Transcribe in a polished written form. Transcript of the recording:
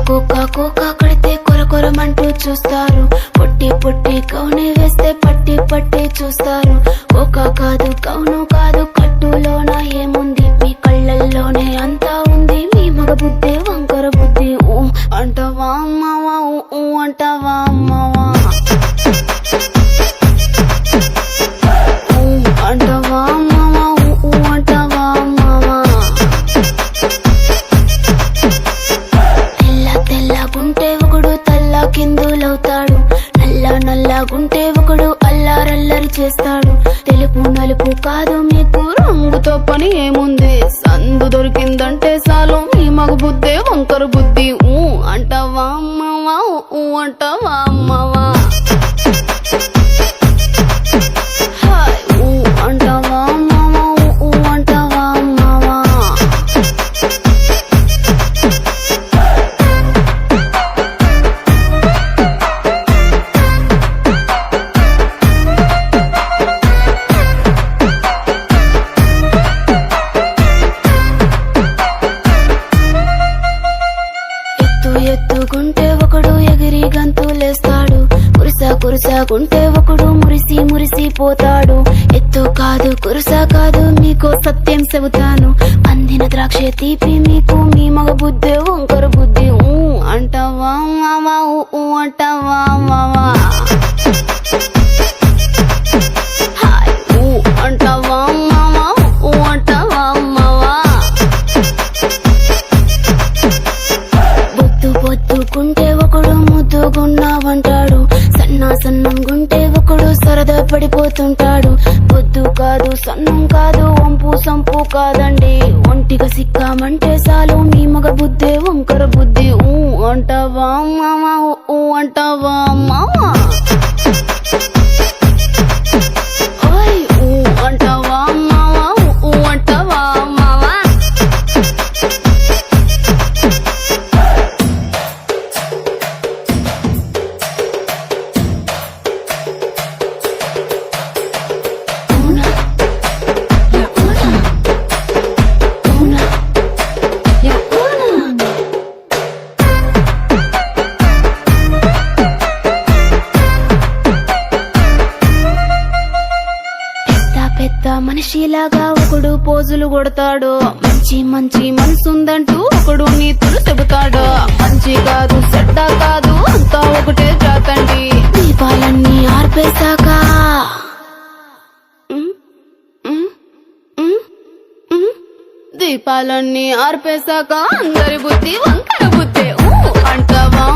Cocoa కడితే కొరకొరమంటూ చూస్తారు. పొట్టి పొట్టి కౌని వేస్తే పట్టి పట్టి చూస్తారు. కోకా కాదు కౌను కాదు కట్టులోన ఏముంది, మీ కళ్ళల్లోనే అంతా ఉంది. మీ మగ బుద్ధి వంకర బుద్ధి. ఊ అంటావా అమ్మవా, ఊ అంటావా అమ్మవా, ఊ అంటావా అమ్మవా, ఊ అంటావా అమ్మవా. తెల్లగుంటే ఒకడు తల్ల కిందులవుతాడు, నల్లగుంటే ఒకడు అల్లారల్లరి చేస్తాడు. తెలుపు నలుపు కాదు మీకు రంగుతో పని ఏముంది, సందు దొరికిందంటే చాలు మీ మగ బుద్ధే వంకర బుద్ధి. ఊ అంటావా అమ్మవా, ఊ అంటావా అమ్మవా, ఊ అంటావా అమ్మవా, ఊ అంటావా అమ్మవా. ఎత్తుకుంటే ఒకడు ఎగిరి గంతులేస్తాడు, కురుసాకుంటే ఒకడు మురిసి పోతాడు. ఎత్తు కాదు కురుసా కాదు మీకు సత్యం చెబుతాను, అందిన ద్రాక్ష తీపి మీకు మీ మగ బుద్ధి వంకర బుద్ధి. ఊ అంటావా మావా, ఊ అంటావా మావా, ఊ అంటావా మావా, ఊ అంటావా మావా. బొద్దుకుంటే ఒకడు ముద్దుగున్నావంటాడు, సన్నంగుంటే ఒకడు సరదా పడిపోతుంటాడు. బొద్దు కాదు సన్నం కాదు వంపు సంపు కాదండి, ఒంటిగా సిక్కామంటే చాలు మీ మగ బుద్ధే వంకర బుద్ధి. ఊ అంటావా మావా, ఊ అంటావా మావా, ఓయ్ ఊ అంటావా మావా, ఊ అంటావా మావా. పెద్ద మనిషిలాగా ఒకడు పోజులు కొడతాడు, మంచి మనసుందంటూ ఒకడు నీతులు చెబుతాడు. మంచి కాదు చెడ్డ కాదు అంతా ఒకటే జాతండి, దీపాలన్నీ ఆర్పేశాక దీపాలన్నీ ఆర్పేశాక అందరి బుద్ధి వంకర బుద్ధి. ఊ అంటావా